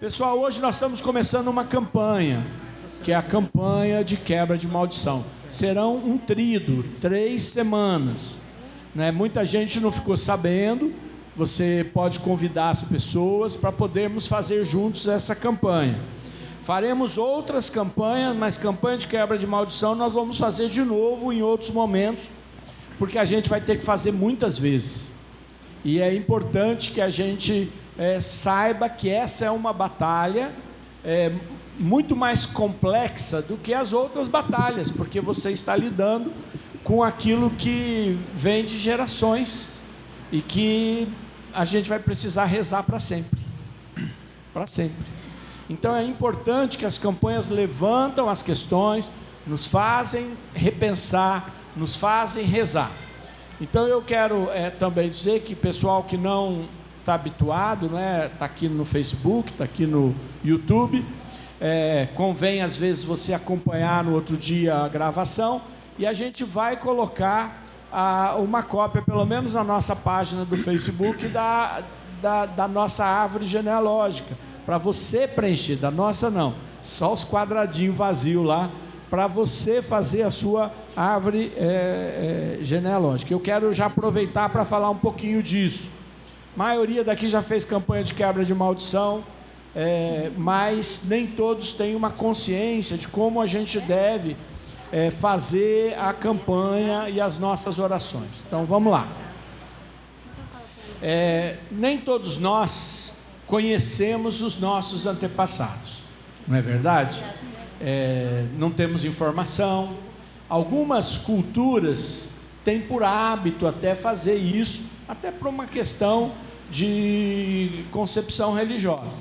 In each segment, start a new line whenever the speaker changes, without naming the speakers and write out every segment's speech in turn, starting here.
Pessoal, hoje nós estamos começando uma campanha, que é a campanha de quebra de maldição. Serão um tríduo, 3 semanas. Né? Muita gente não ficou sabendo. Você pode convidar as pessoas para podermos fazer juntos essa campanha. Faremos outras campanhas, mas campanha de quebra de maldição nós vamos fazer de novo em outros momentos, porque a gente vai ter que fazer muitas vezes. E é importante que a gente saiba que essa é uma batalha muito mais complexa do que as outras batalhas, porque você está lidando com aquilo que vem de gerações e que a gente vai precisar rezar para sempre. Para sempre. Então é importante que as campanhas levantam as questões, nos fazem repensar, nos fazem rezar. Então eu quero também dizer que pessoal que não está habituado, né, está aqui no Facebook, está aqui no YouTube, convém às vezes você acompanhar no outro dia a gravação, e a gente vai colocar uma cópia, pelo menos na nossa página do Facebook, da nossa árvore genealógica, para você preencher. Da nossa não, só os quadradinhos vazios lá, para você fazer a sua árvore genealógica. Eu quero já aproveitar para falar um pouquinho disso. A maioria daqui já fez campanha de quebra de maldição, mas nem todos têm uma consciência de como a gente deve fazer a campanha e as nossas orações. Então vamos lá. Nem todos nós conhecemos os nossos antepassados, não é verdade? Não temos informação. Algumas culturas têm por hábito até fazer isso, até por uma questão de concepção religiosa.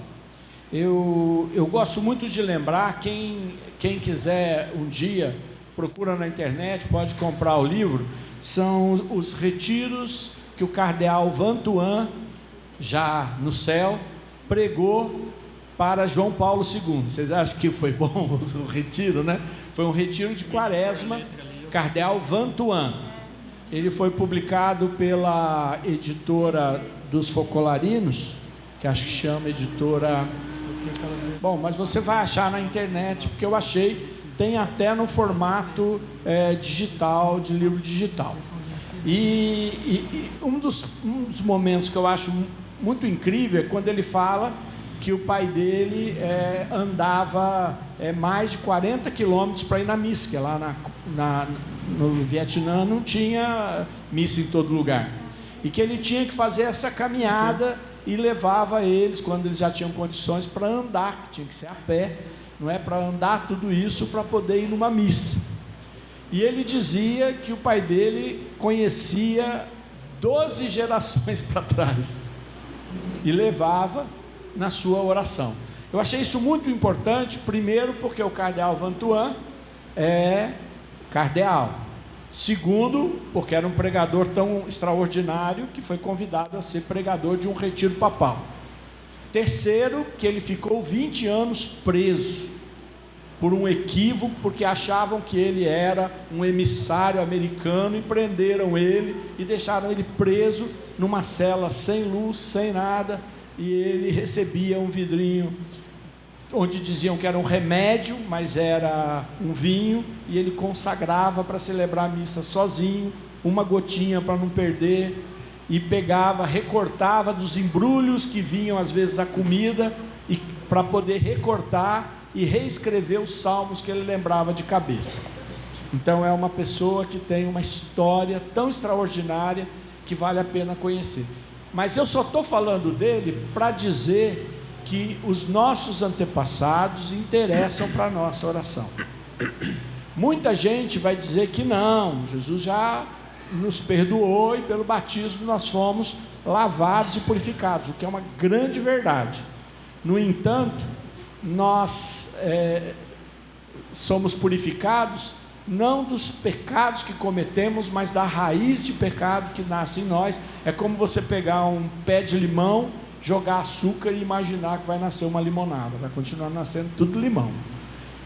Eu gosto muito de lembrar, quem quiser um dia, procura na internet, pode comprar o livro, são os retiros que o cardeal Vantuan, já no céu, pregou para João Paulo II. Vocês acham que foi bom o retiro, né? Foi um retiro de quaresma, cardeal Vantuan. Ele foi publicado pela editora dos Focolarinos, que acho que chama editora... Bom, mas você vai achar na internet, porque eu achei, tem até no formato digital, de livro digital. E um dos momentos que eu acho muito incrível é quando ele fala que o pai dele andava mais de 40 quilômetros para ir na missa, que lá no Vietnã não tinha missa em todo lugar, e que ele tinha que fazer essa caminhada e levava eles, quando eles já tinham condições, para andar, que tinha que ser a pé, não é, para andar tudo isso para poder ir numa missa. E ele dizia que o pai dele conhecia 12 gerações para trás e levava na sua oração. Eu achei isso muito importante, primeiro porque o cardeal Vantuan é cardeal, segundo porque era um pregador tão extraordinário que foi convidado a ser pregador de um retiro papal, terceiro que ele ficou 20 anos preso por um equívoco, porque achavam que ele era um emissário americano e prenderam ele e deixaram ele preso numa cela sem luz, sem nada, e ele recebia um vidrinho onde diziam que era um remédio, mas era um vinho, e ele consagrava para celebrar a missa sozinho, uma gotinha para não perder, e pegava, recortava dos embrulhos que vinham às vezes a comida, e para poder recortar e reescrever os salmos que ele lembrava de cabeça. Então é uma pessoa que tem uma história tão extraordinária que vale a pena conhecer. Mas eu só estou falando dele para dizer que os nossos antepassados interessam para a nossa oração. Muita gente vai dizer que não, Jesus já nos perdoou e pelo batismo nós fomos lavados e purificados, o que é uma grande verdade. No entanto, nós somos purificados não dos pecados que cometemos, mas da raiz de pecado que nasce em nós. É como você pegar um pé de limão, jogar açúcar e imaginar que vai nascer uma limonada, vai continuar nascendo tudo limão.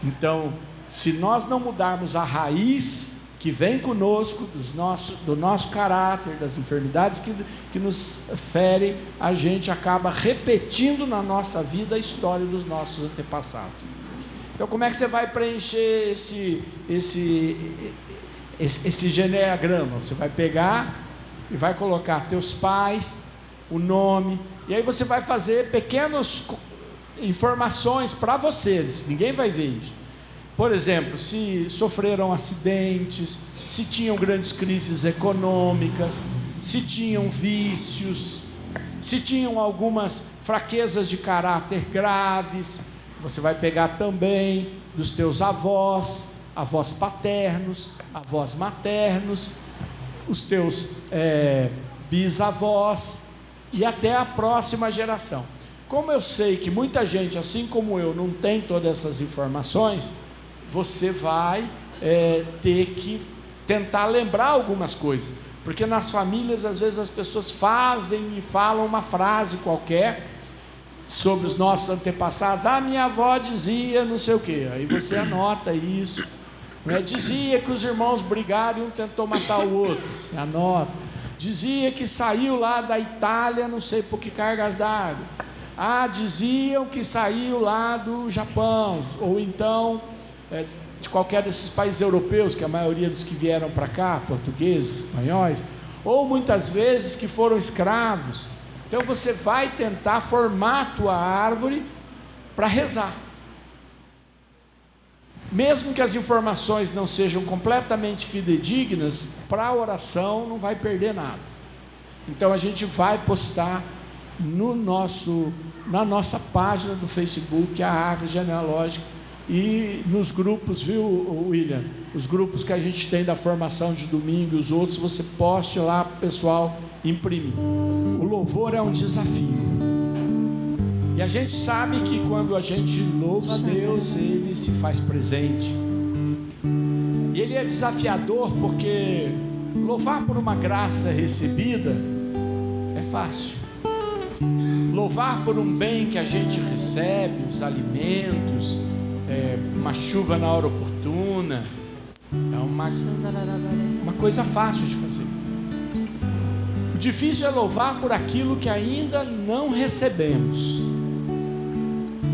Então, se nós não mudarmos a raiz, que vem conosco, do nosso caráter, das enfermidades que nos ferem, a gente acaba repetindo na nossa vida a história dos nossos antepassados. Então, como é que você vai preencher esse geneagrama? Você vai pegar e vai colocar teus pais, o nome, e aí você vai fazer pequenas informações para vocês, ninguém vai ver isso. Por exemplo, se sofreram acidentes, se tinham grandes crises econômicas, se tinham vícios, se tinham algumas fraquezas de caráter graves. Você vai pegar também dos teus avós, avós paternos, avós maternos, os teus bisavós e até a próxima geração. Como eu sei que muita gente, assim como eu, não tem todas essas informações, você vai ter que tentar lembrar algumas coisas, porque nas famílias às vezes as pessoas fazem e falam uma frase qualquer sobre os nossos antepassados. Minha avó dizia não sei o que, aí você anota isso, né? Dizia que os irmãos brigaram e um tentou matar o outro, você anota. Dizia que saiu lá da Itália não sei por que cargas d'água. Diziam que saiu lá do Japão, ou então de qualquer desses países europeus, que a maioria dos que vieram para cá, portugueses, espanhóis, ou muitas vezes que foram escravos. Então você vai tentar formar a tua árvore para rezar. Mesmo que as informações não sejam completamente fidedignas, para a oração não vai perder nada. Então a gente vai postar na nossa página do Facebook a árvore genealógica, e nos grupos, viu, William? Os grupos que a gente tem da formação de domingo e os outros, você poste lá para o pessoal imprimir. O louvor é um desafio. E a gente sabe que quando a gente louva a Deus, Ele se faz presente. E Ele é desafiador porque louvar por uma graça recebida é fácil. Louvar por um bem que a gente recebe, os alimentos, uma chuva na hora oportuna, é uma coisa fácil de fazer. O difícil é louvar por aquilo que ainda não recebemos,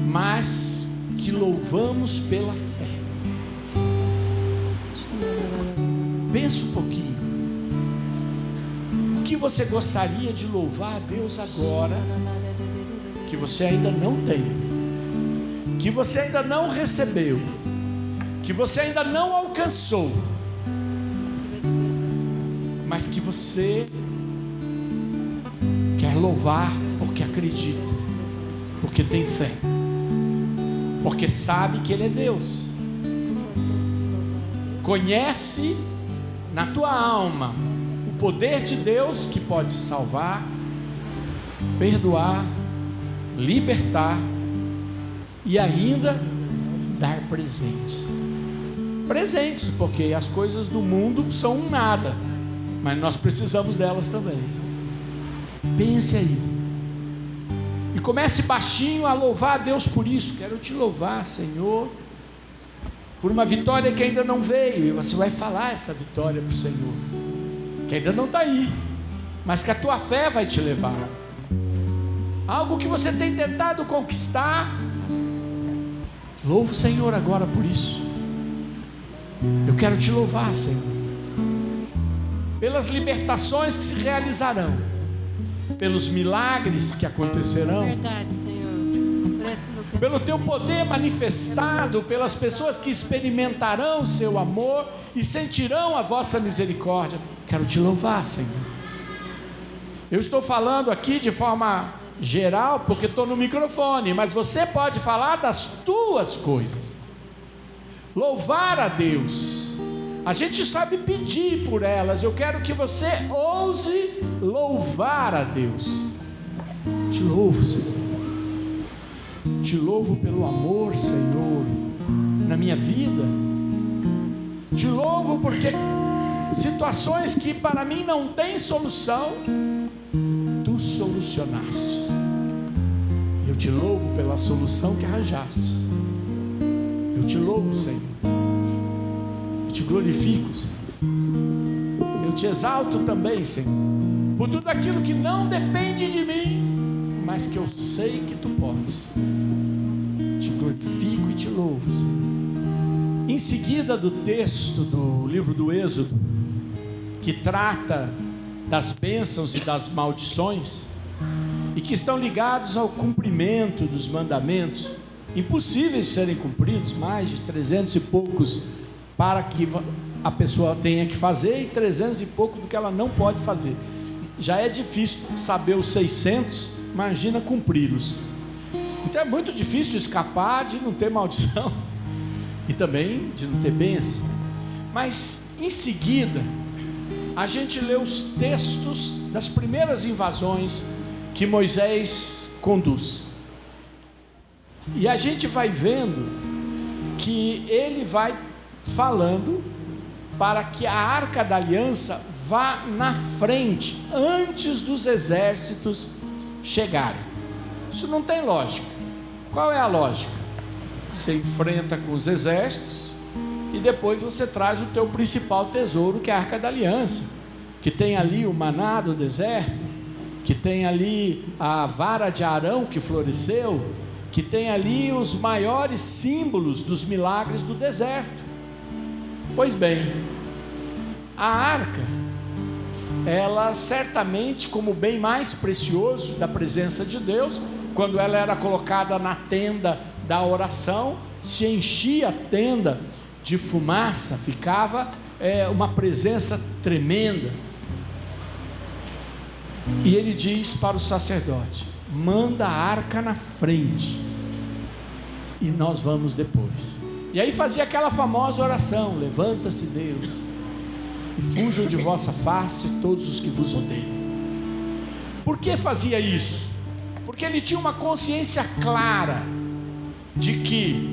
mas que louvamos pela fé. Pensa um pouquinho. O que você gostaria de louvar a Deus agora, que você ainda não tem, que você ainda não recebeu, que você ainda não alcançou, mas que você quer louvar porque acredita, porque tem fé, porque sabe que Ele é Deus, conhece na tua alma o poder de Deus que pode salvar, perdoar, libertar e ainda dar presentes. Presentes, porque as coisas do mundo são um nada, mas nós precisamos delas também. Pense aí. E comece baixinho a louvar a Deus por isso. Quero te louvar, Senhor, por uma vitória que ainda não veio. E você vai falar essa vitória para o Senhor, que ainda não está aí, mas que a tua fé vai te levar. Algo que você tem tentado conquistar, louva o Senhor agora por isso. Eu quero te louvar, Senhor, pelas libertações que se realizarão, pelos milagres que acontecerão.
Verdade, Senhor.
Pelo teu poder manifestado, pelas pessoas que experimentarão o seu amor e sentirão a vossa misericórdia. Quero te louvar, Senhor. Eu estou falando aqui de forma geral porque estou no microfone, mas você pode falar das tuas coisas, louvar a Deus. A gente sabe pedir por elas. Eu quero que você ouse louvar a Deus. Te louvo, Senhor. Te louvo pelo amor, Senhor, na minha vida. Te louvo porque situações que para mim não tem solução, Tu solucionaste. Eu te louvo pela solução que arranjaste. Eu te louvo, Senhor. Eu te glorifico, Senhor. Eu te exalto também, Senhor, por tudo aquilo que não depende de mim, mas que eu sei que tu podes. Te glorifico e te louvo, Senhor. Em seguida do texto do livro do Êxodo, que trata das bênçãos e das maldições, e que estão ligados ao cumprimento dos mandamentos, impossíveis de serem cumpridos, mais de 300 e poucos para que a pessoa tenha que fazer, e 300 e pouco do que ela não pode fazer. Já é difícil saber os 600, imagina cumpri-los. Então é muito difícil escapar de não ter maldição e também de não ter bênção. Mas em seguida a gente lê os textos das primeiras invasões que Moisés conduz, e a gente vai vendo que ele vai falando para que a Arca da Aliança vá na frente, antes dos exércitos chegarem. Isso não tem lógica. Qual é a lógica? Você enfrenta com os exércitos e depois você traz o teu principal tesouro, que é a Arca da Aliança, que tem ali o maná do deserto, que tem ali a vara de Arão que floresceu, que tem ali os maiores símbolos dos milagres do deserto. Pois bem, a arca, ela certamente, como o bem mais precioso da presença de Deus, quando ela era colocada na tenda da oração, se enchia a tenda de fumaça, ficava uma presença tremenda. E ele diz para o sacerdote: manda a arca na frente e nós vamos depois. E aí fazia aquela famosa oração: levanta-se Deus e fujam de vossa face todos os que vos odeiam. Por que fazia isso? Porque ele tinha uma consciência clara de que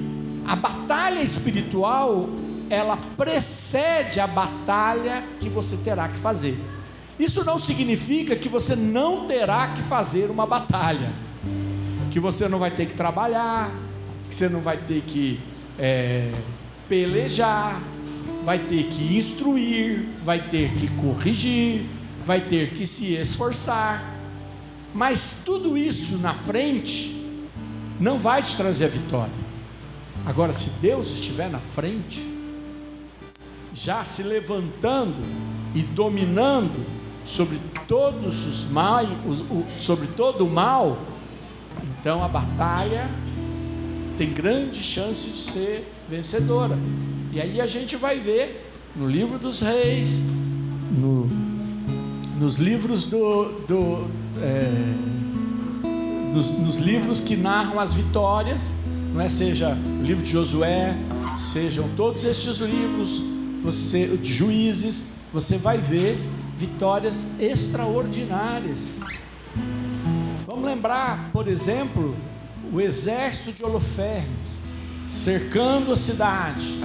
a batalha espiritual, ela precede a batalha que você terá que fazer. Isso não significa que você não terá que fazer uma batalha, que você não vai ter que trabalhar, que você não vai ter que pelejar, vai ter que instruir, vai ter que corrigir, vai ter que se esforçar. Mas tudo isso na frente não vai te trazer a vitória. Agora, se Deus estiver na frente, já se levantando e dominando sobre todos os mal, sobre todo o mal, então a batalha tem grande chance de ser vencedora. E aí a gente vai ver no livro dos reis, nos livros nos livros que narram as vitórias, não é? Seja o livro de Josué, sejam todos estes livros, de Juízes, você vai ver vitórias extraordinárias. Vamos lembrar, por exemplo, o exército de Holofernes cercando a cidade,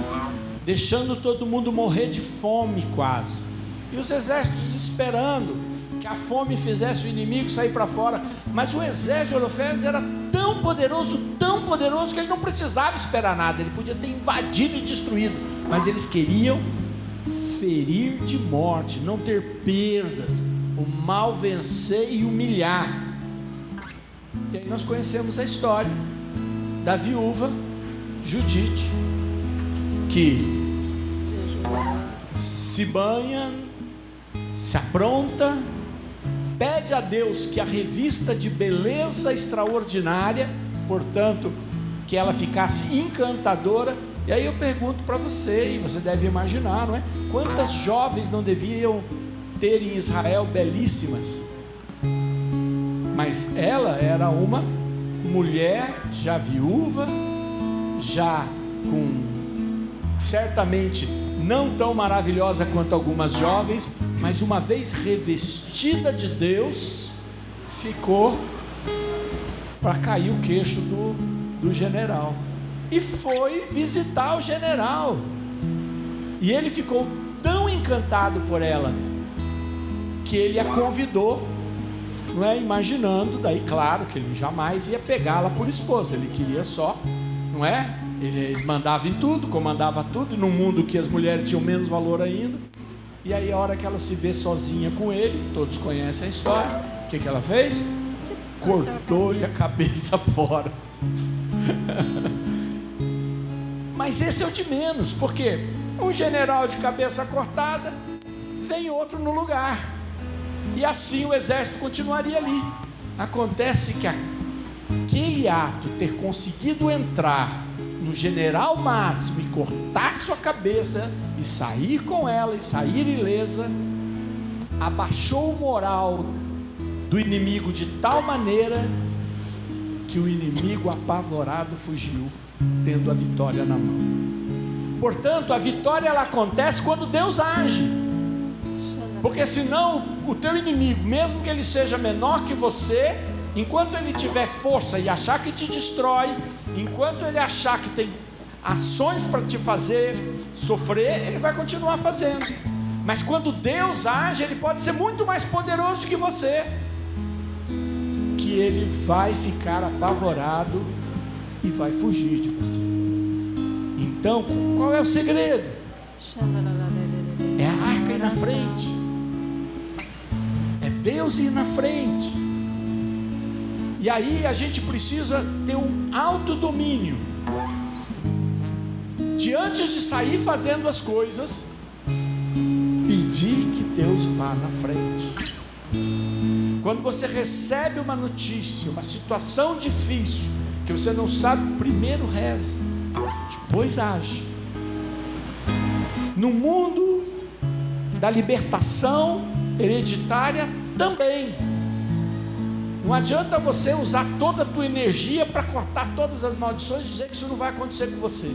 deixando todo mundo morrer de fome quase, e os exércitos esperando que a fome fizesse o inimigo sair para fora. Mas o exército de Holofernes era tão poderoso, que ele não precisava esperar nada, ele podia ter invadido e destruído, mas eles queriam ferir de morte, não ter perdas, o mal vencer e humilhar. E aí nós conhecemos a história da viúva Judite, que se banha, se apronta, pede a Deus que a revista de beleza extraordinária, portanto, que ela ficasse encantadora. E aí eu pergunto para você, e você deve imaginar, não é? Quantas jovens não deviam ter em Israel belíssimas? Mas ela era uma mulher já viúva, já com, certamente não tão maravilhosa quanto algumas jovens, mas uma vez revestida de Deus, ficou para cair o queixo do general. E foi visitar o general, e ele ficou tão encantado por ela, que ele a convidou, não é? Imaginando, daí claro que ele jamais ia pegá-la por esposa, ele queria só, não é? Ele mandava em tudo, comandava tudo, e num mundo que as mulheres tinham menos valor ainda, E aí a hora que ela se vê sozinha com ele, todos conhecem a história, o que ela fez? Cortou-lhe a cabeça fora. Mas esse é o de menos, porque um general de cabeça cortada, vem outro no lugar, e assim o exército continuaria ali. Acontece que aquele ato, ter conseguido entrar no general máximo e cortar sua cabeça e sair com ela e sair ilesa, abaixou o moral do inimigo de tal maneira que o inimigo apavorado fugiu, tendo a vitória na mão. Portanto, a vitória ela acontece quando Deus age, porque senão o teu inimigo, mesmo que ele seja menor que você, enquanto ele tiver força e achar que te destrói, enquanto ele achar que tem ações para te fazer sofrer, ele vai continuar fazendo. Mas quando Deus age, ele pode ser muito mais poderoso que você, que ele vai ficar apavorado e vai fugir de você. Então, qual é o segredo? É a arca ir na frente, é Deus ir na frente. E aí a gente precisa ter um autodomínio de, antes de sair fazendo as coisas, pedir que Deus vá na frente. Quando você recebe uma notícia, uma situação difícil, que você não sabe, primeiro reza, depois age. No mundo da libertação hereditária também. Não adianta você usar toda a tua energia para cortar todas as maldições e dizer que isso não vai acontecer com você.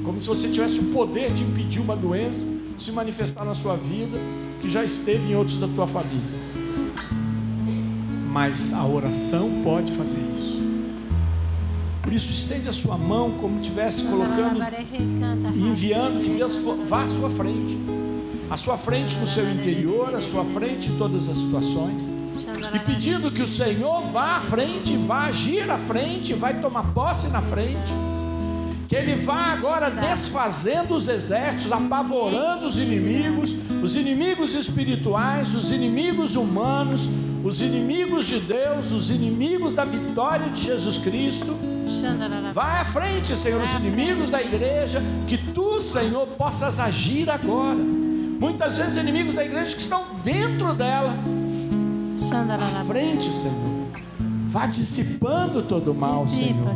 Como se você tivesse o poder de impedir uma doença de se manifestar na sua vida, que já esteve em outros da tua família. Mas a oração pode fazer isso. Por isso estende a sua mão como estivesse colocando e enviando que Deus vá à sua frente. À sua frente no seu interior, à sua frente em todas as situações. E pedindo que o Senhor vá à frente, vá agir à frente, vai tomar posse na frente. Que Ele vá agora desfazendo os exércitos, apavorando os inimigos espirituais, os inimigos humanos, os inimigos de Deus, os inimigos da vitória de Jesus Cristo. Vai à frente, Senhor, os inimigos da igreja, que Tu, Senhor, possas agir agora. Muitas vezes inimigos da igreja que estão dentro dela. Vá à frente, Senhor. Vá dissipando todo o mal, Senhor.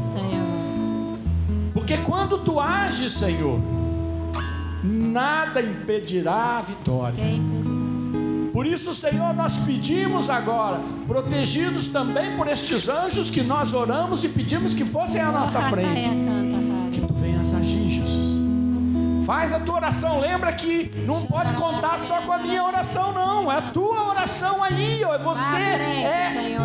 Porque quando Tu ages, Senhor, nada impedirá a vitória. Por isso, Senhor, nós pedimos agora, protegidos também por estes anjos que nós oramos e pedimos que fossem à nossa frente, que Tu venhas agir, Jesus. Faz a tua oração. Lembra que não pode contar só com a minha oração, não. É a tua oração aí, ó. Você é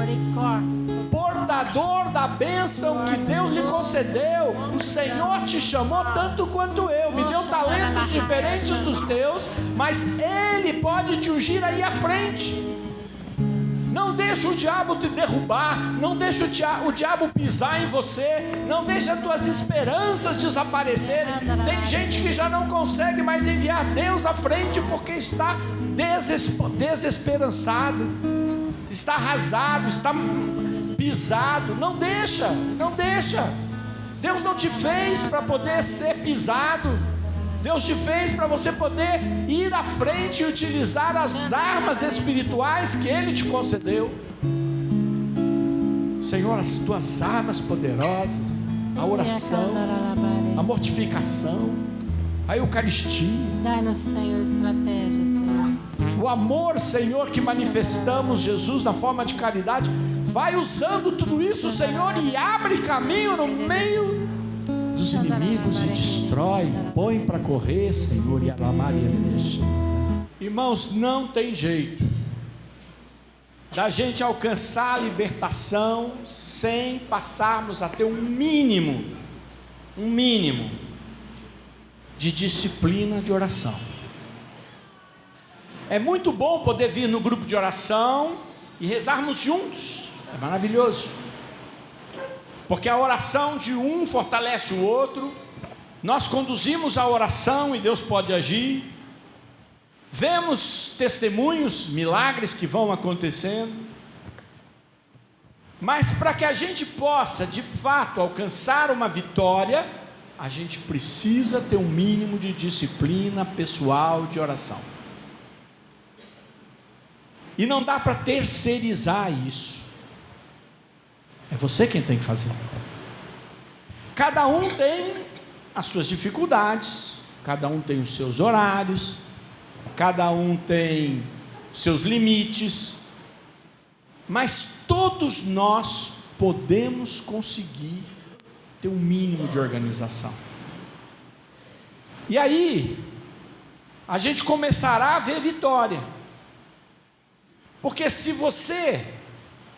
portador da bênção que Deus lhe concedeu. O Senhor te chamou tanto quanto eu. Me deu talentos diferentes dos teus, mas Ele pode te ungir aí à frente. Não deixa o diabo te derrubar, não deixa o diabo pisar em você, não deixa as tuas esperanças desaparecerem. Tem gente que já não consegue mais enviar Deus à frente porque está desesperançado, está arrasado, está pisado. Não deixa. Deus não te fez para poder ser pisado. Deus te fez para você poder ir à frente e utilizar as armas espirituais que Ele te concedeu. Senhor, as tuas armas poderosas, a oração, a mortificação, a Eucaristia.
Dai-nos, Senhor, estratégia, Senhor.
O amor, Senhor, que manifestamos, Jesus, na forma de caridade. Vai usando tudo isso, Senhor, e abre caminho no meio dos inimigos e destrói, põe para correr, Senhor, e alamar e deixa. Irmãos, não tem jeito da gente alcançar a libertação sem passarmos a ter um mínimo de disciplina de oração. É muito bom poder vir no grupo de oração e rezarmos juntos, é maravilhoso. Porque a oração de um fortalece o outro, nós conduzimos a oração e Deus pode agir. vemos testemunhos, milagres que vão acontecendo, mas para que a gente possa de fato alcançar uma vitória, a gente precisa ter um mínimo de disciplina pessoal de oração. E não dá para terceirizar isso. É você quem tem que fazer. Cada um tem as suas dificuldades, cada um tem os seus horários, cada um tem seus limites, mas todos nós podemos conseguir ter um mínimo de organização. E aí, a gente começará a ver vitória. Porque se você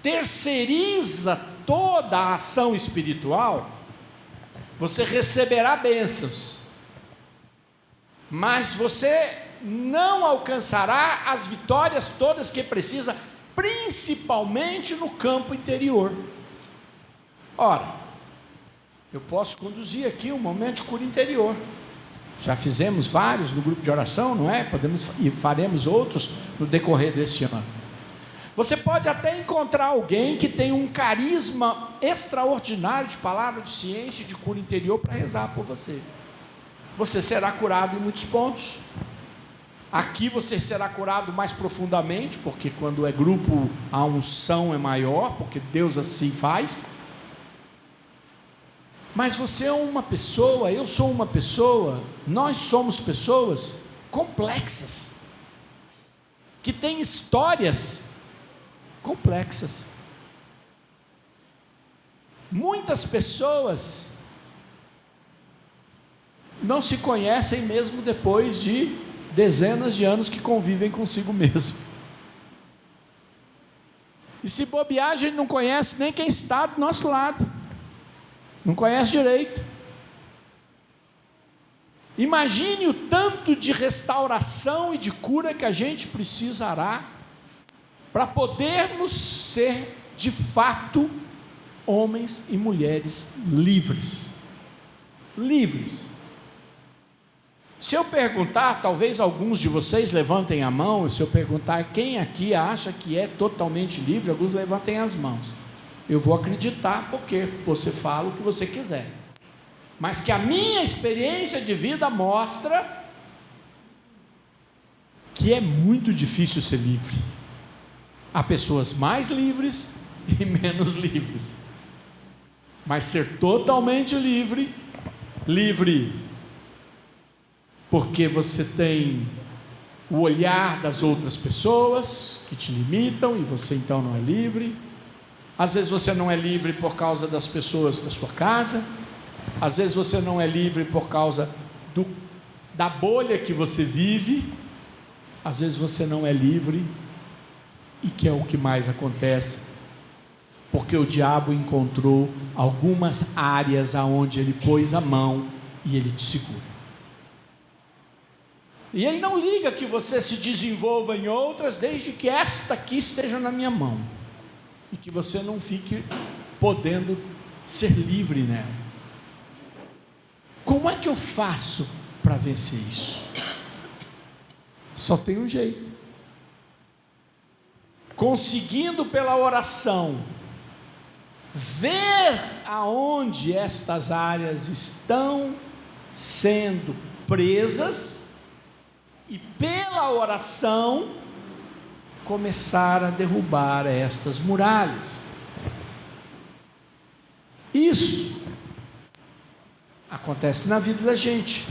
terceiriza toda a ação espiritual, você receberá bênçãos, mas você não alcançará as vitórias todas que precisa, principalmente no campo interior. Ora, eu posso conduzir aqui um momento de cura interior. Já fizemos vários no grupo de oração, não é? E faremos outros no decorrer deste ano. Você pode até encontrar alguém que tem um carisma extraordinário de palavra de ciência e de cura interior para rezar por você. Você será curado em muitos pontos. Aqui você será curado mais profundamente, porque quando é grupo a unção é maior, porque Deus assim faz. Mas você é uma pessoa, eu sou uma pessoa, nós somos pessoas complexas, que têm histórias complexas. Muitas pessoas não se conhecem mesmo depois de dezenas de anos que convivem consigo mesmo. E se bobear, a gente não conhece nem quem está do nosso lado, não conhece direito. Imagine o tanto de restauração e de cura que a gente precisará para podermos ser de fato homens e mulheres livres. Livres. Se eu perguntar, talvez alguns de vocês levantem a mão, se eu perguntar quem aqui acha que é totalmente livre, alguns levantem as mãos. Eu vou acreditar, porque você fala o que você quiser, mas que a minha experiência de vida mostra que é muito difícil ser livre. Há pessoas mais livres e menos livres, mas ser totalmente livre, porque você tem o olhar das outras pessoas que te limitam e você então não é livre. Às vezes você não é livre por causa das pessoas da sua casa, às vezes você não é livre por causa da bolha que você vive, às vezes você não é livre, e que é o que mais acontece, porque o diabo encontrou algumas áreas aonde ele pôs a mão e ele te segura. E ele não liga que você se desenvolva em outras, desde que esta aqui esteja na minha mão, e que você não fique podendo ser livre nela. Como é que eu faço para vencer isso? Só tem um jeito: conseguindo pela oração ver aonde estas áreas estão sendo presas, e pela oração começar a derrubar estas muralhas. Isso acontece na vida da gente.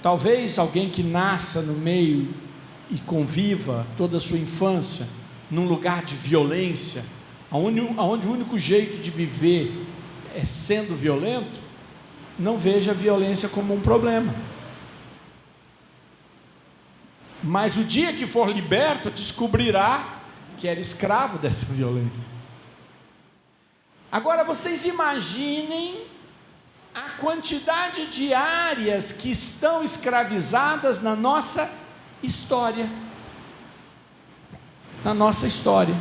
Talvez alguém que nasça no meio e conviva toda a sua infância num lugar de violência, onde o único jeito de viver é sendo violento, não veja a violência como um problema. Mas o dia que for liberto, descobrirá que era escravo dessa violência. Agora vocês imaginem a quantidade de áreas que estão escravizadas na nossa história. Na nossa história.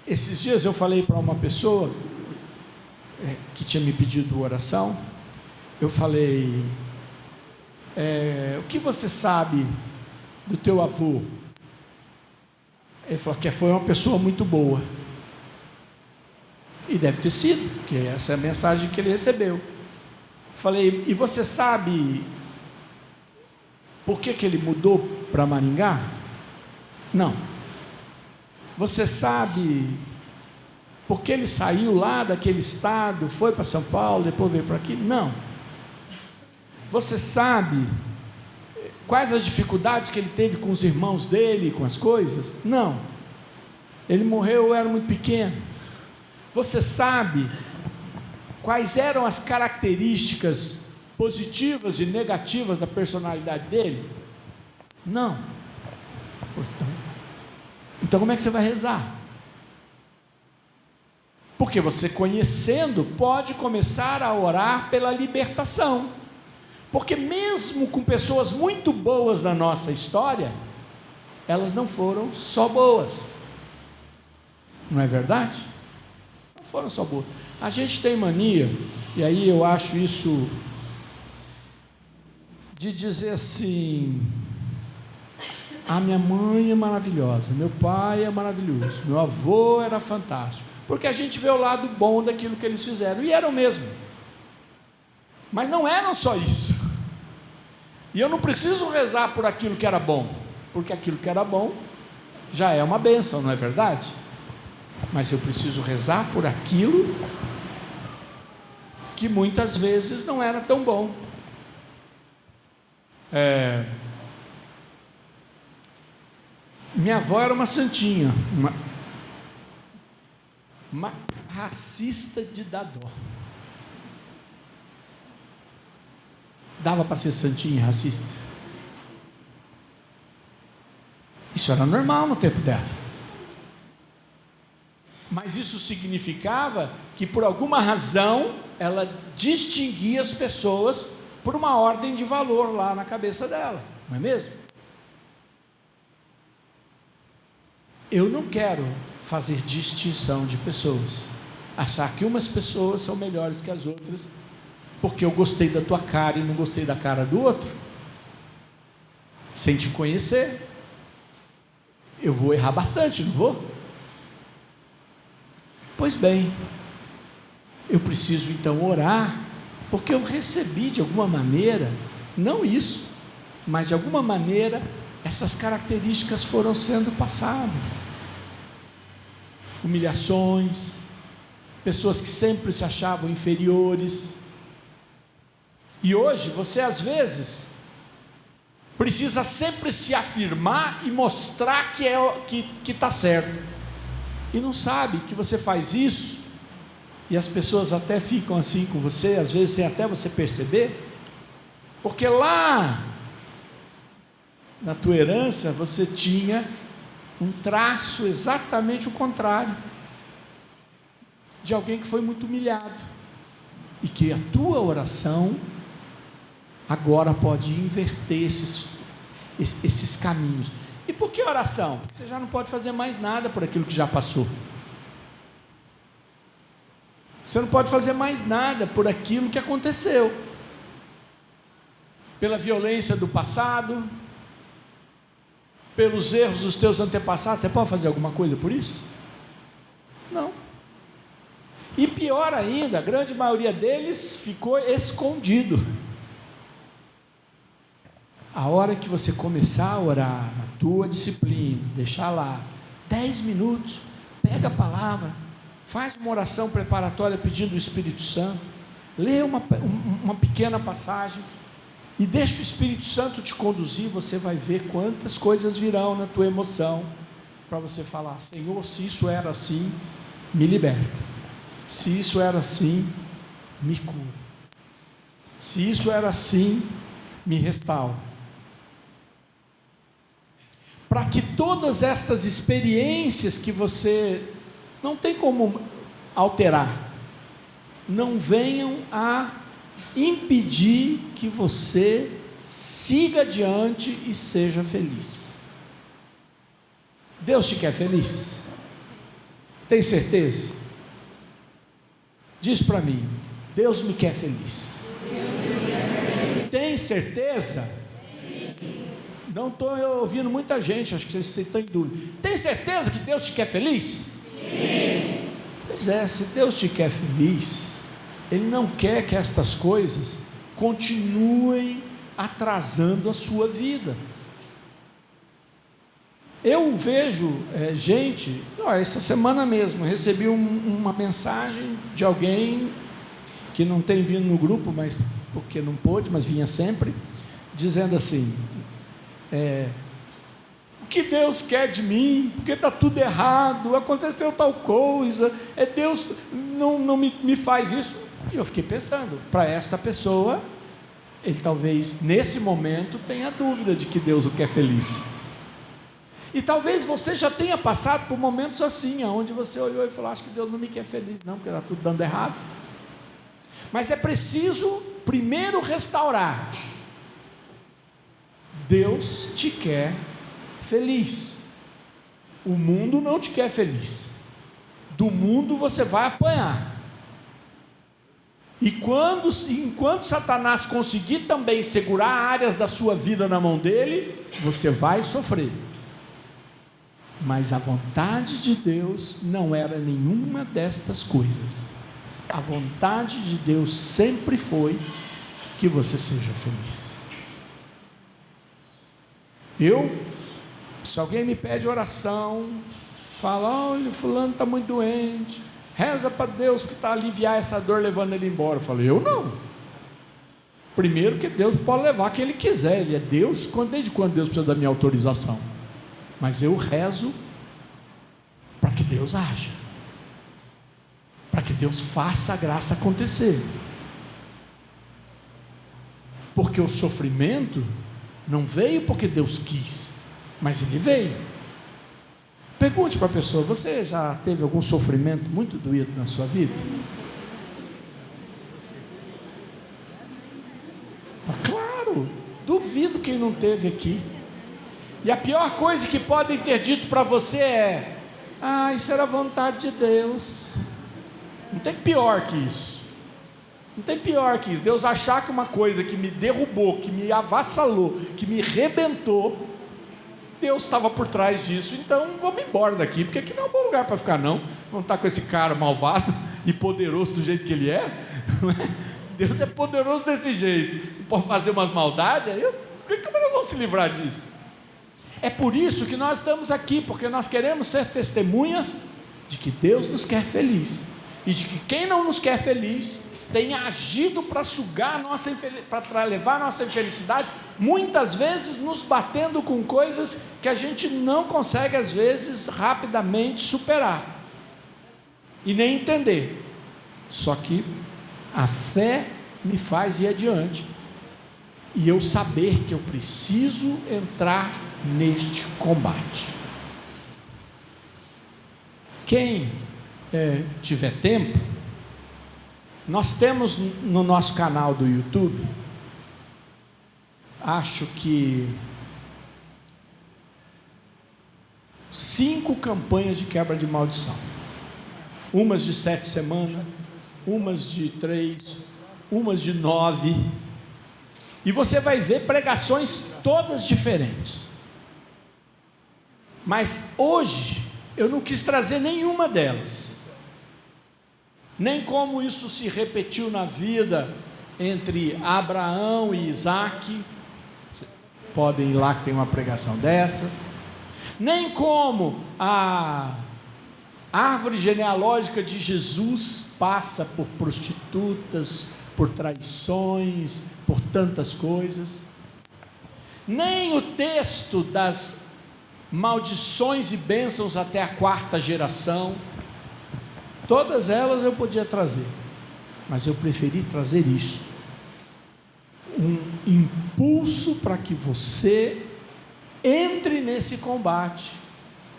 Esses dias eu falei para uma pessoa que tinha me pedido oração. Eu falei: o que você sabe do teu avô? Ele falou que foi uma pessoa muito boa. E deve ter sido, porque essa é a mensagem que ele recebeu. Falei, e você sabe por que ele mudou para Maringá? Não. Você sabe por que ele saiu lá daquele estado, foi para São Paulo, depois veio para aqui? Não. Você sabe quais as dificuldades que ele teve com os irmãos dele, com as coisas? Não. Ele morreu, eu era muito pequeno. Você sabe quais eram as características positivas e negativas da personalidade dele? Não. Então como é que você vai rezar? Porque você conhecendo pode começar a orar pela libertação. Porque mesmo com pessoas muito boas na nossa história, elas não foram só boas. Não é verdade? Não foram só boas. A gente tem mania, e aí eu acho isso, de dizer assim: a minha mãe é maravilhosa, meu pai é maravilhoso, meu avô era fantástico. Porque a gente vê o lado bom daquilo que eles fizeram, e eram mesmo. Mas não eram só isso. E eu não preciso rezar por aquilo que era bom, porque aquilo que era bom já é uma bênção, não é verdade? Mas eu preciso rezar por aquilo que muitas vezes não era tão bom. Minha avó era uma santinha, uma racista de dar dó. Dava para ser santinha e racista? Isso era normal no tempo dela. Mas isso significava que por alguma razão ela distinguia as pessoas por uma ordem de valor lá na cabeça dela, não é mesmo? Eu não quero fazer distinção de pessoas, achar que umas pessoas são melhores que as outras, porque eu gostei da tua cara e não gostei da cara do outro. Sem te conhecer, eu vou errar bastante, não vou? Pois bem, eu preciso então orar, porque eu recebi de alguma maneira, não isso, mas de alguma maneira, essas características foram sendo passadas. Humilhações, pessoas que sempre se achavam inferiores. E hoje você às vezes precisa sempre se afirmar e mostrar que está certo. E não sabe que você faz isso, e as pessoas até ficam assim com você, às vezes sem até você perceber, porque lá na tua herança você tinha um traço exatamente o contrário, de alguém que foi muito humilhado, e que a tua oração agora pode inverter esses caminhos. E por que oração? Porque você já não pode fazer mais nada por aquilo que já passou. Você não pode fazer mais nada por aquilo que aconteceu. Pela violência do passado, pelos erros dos teus antepassados, você pode fazer alguma coisa por isso? Não. E pior ainda, a grande maioria deles ficou escondido. A hora que você começar a orar na tua disciplina, deixar lá 10 minutos, pega a palavra, faz uma oração preparatória pedindo o Espírito Santo, lê uma pequena passagem e deixa o Espírito Santo te conduzir. Você vai ver quantas coisas virão na tua emoção para você falar: Senhor, se isso era assim, me liberta. Se isso era assim, me cura. Se isso era assim, me restaura. Para que todas estas experiências que você não tem como alterar, não venham a impedir que você siga adiante e seja feliz. Deus te quer feliz? Tem certeza? Diz para mim: Deus me quer feliz. Tem certeza? Não estou ouvindo muita gente, acho que vocês estão em dúvida. Tem certeza que Deus te quer feliz? Sim. Pois é, se Deus te quer feliz, Ele não quer que estas coisas continuem atrasando a sua vida. Eu vejo gente, essa semana mesmo, recebi uma mensagem de alguém que não tem vindo no grupo, mas porque não pôde, mas vinha sempre, dizendo assim: o que Deus quer de mim? Porque está tudo errado, aconteceu tal coisa, Deus não me faz isso. E eu fiquei pensando, para esta pessoa, ele talvez nesse momento tenha dúvida de que Deus o quer feliz. E talvez você já tenha passado por momentos assim, onde você olhou e falou: acho que Deus não me quer feliz não, porque está tudo dando errado. Mas é preciso primeiro restaurar. Deus te quer feliz. O mundo não te quer feliz. Do mundo você vai apanhar. E enquanto Satanás conseguir também segurar áreas da sua vida na mão dele, você vai sofrer. Mas a vontade de Deus não era nenhuma destas coisas. A vontade de Deus sempre foi que você seja feliz. Se alguém me pede oração, fala: olha, fulano está muito doente, reza para Deus que está aliviar essa dor, levando ele embora. Eu falo: eu não. Primeiro que Deus pode levar quem Ele quiser, Ele é Deus. Desde quando Deus precisa da minha autorização? Mas eu rezo para que Deus haja, para que Deus faça a graça acontecer, porque o sofrimento não veio porque Deus quis, mas Ele veio. Pergunte para a pessoa: você já teve algum sofrimento muito doído na sua vida? Claro, duvido quem não teve aqui. E a pior coisa que podem ter dito para você é: isso era a vontade de Deus. Não tem pior que isso. Não tem pior que isso. Deus achar que uma coisa que me derrubou, que me avassalou, que me rebentou, Deus estava por trás disso. Então vamos embora daqui, porque aqui não é um bom lugar para ficar não. Vamos estar com esse cara malvado e poderoso do jeito que ele é. Deus é poderoso desse jeito, pode fazer umas maldades, como nós vamos se livrar disso? É por isso que nós estamos aqui, porque nós queremos ser testemunhas de que Deus nos quer feliz, e de que quem não nos quer feliz tem agido para sugar para levar a nossa infelicidade, muitas vezes nos batendo com coisas que a gente não consegue às vezes rapidamente superar e nem entender. Só que a fé me faz ir adiante, e eu saber que eu preciso entrar neste combate. Quem tiver tempo, nós temos no nosso canal do YouTube, acho que 5 campanhas de quebra de maldição, umas de 7 semanas, umas de 3, umas de 9, e você vai ver pregações todas diferentes. Mas hoje eu não quis trazer nenhuma delas, nem como isso se repetiu na vida entre Abraão e Isaac. Podem ir lá que tem uma pregação dessas, nem como a árvore genealógica de Jesus passa por prostitutas, por traições, por tantas coisas, nem o texto das maldições e bênçãos até a 4ª geração. Todas elas eu podia trazer, mas eu preferi trazer isto, um impulso para que você entre nesse combate,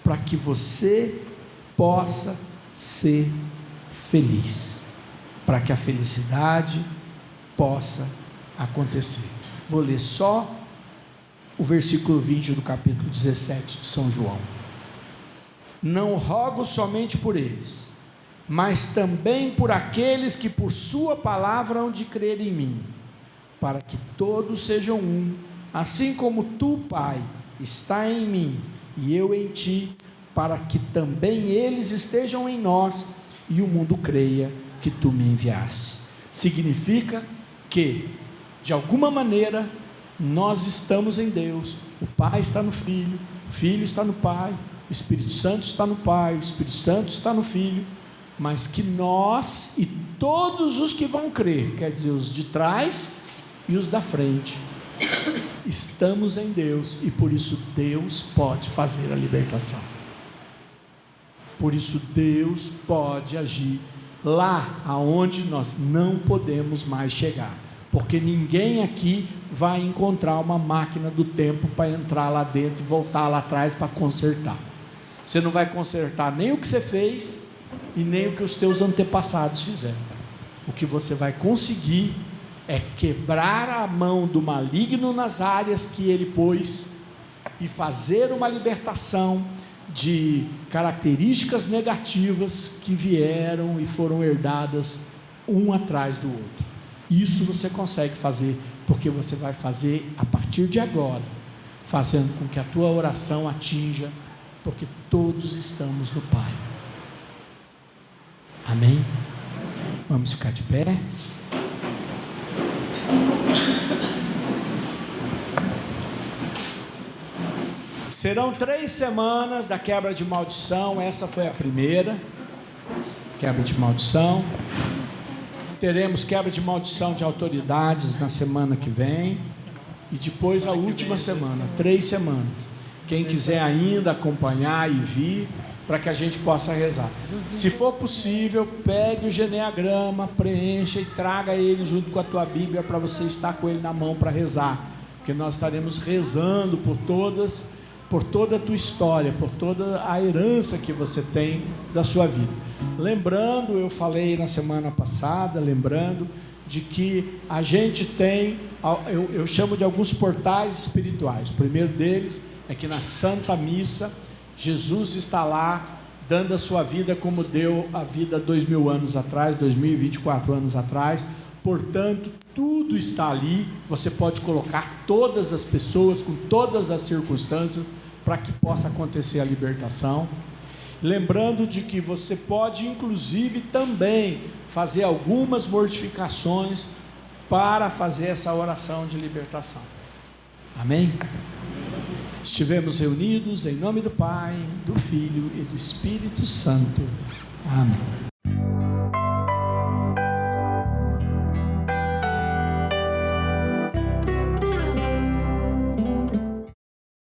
para que você possa ser feliz, para que a felicidade possa acontecer. Vou ler só o versículo 20 do capítulo 17 de São João. Não rogo somente por eles, mas também por aqueles que por sua palavra hão de crer em mim, para que todos sejam um, assim como tu, Pai, está em mim e eu em ti, para que também eles estejam em nós e o mundo creia que tu me enviaste. Significa que, de alguma maneira, nós estamos em Deus, o Pai está no Filho, o Filho está no Pai, o Espírito Santo está no Pai, o Espírito Santo está no Filho, mas que nós e todos os que vão crer, quer dizer, os de trás e os da frente, estamos em Deus, e por isso Deus pode fazer a libertação, por isso Deus pode agir lá aonde nós não podemos mais chegar, porque ninguém aqui vai encontrar uma máquina do tempo para entrar lá dentro e voltar lá atrás para consertar. Você não vai consertar nem o que você fez e nem o que os teus antepassados fizeram. O que você vai conseguir é quebrar a mão do maligno nas áreas que ele pôs e fazer uma libertação de características negativas que vieram e foram herdadas um atrás do outro. Isso você consegue fazer, porque você vai fazer a partir de agora, fazendo com que a tua oração atinja, porque todos estamos no Pai. Amém? Vamos ficar de pé. Serão 3 semanas da quebra de maldição. Essa foi a primeira quebra de maldição. Teremos quebra de maldição de autoridades na semana que vem, e depois a última semana, 3 semanas. Quem quiser ainda acompanhar e vir, para que a gente possa rezar. Se for possível, pegue o geneagrama, preencha e traga ele junto com a tua Bíblia, para você estar com ele na mão para rezar, porque nós estaremos rezando por toda a tua história, por toda a herança que você tem da sua vida. Lembrando, eu falei na semana passada, de que a gente tem, eu chamo de alguns portais espirituais. O primeiro deles é que na Santa Missa, Jesus está lá, dando a sua vida como deu a vida 2000 anos atrás, 2024 anos atrás. Portanto, tudo está ali. Você pode colocar todas as pessoas, com todas as circunstâncias, para que possa acontecer a libertação. Lembrando de que você pode, inclusive, também fazer algumas mortificações para fazer essa oração de libertação. Amém? Estivemos reunidos em nome do Pai, do Filho e do Espírito Santo. Amém.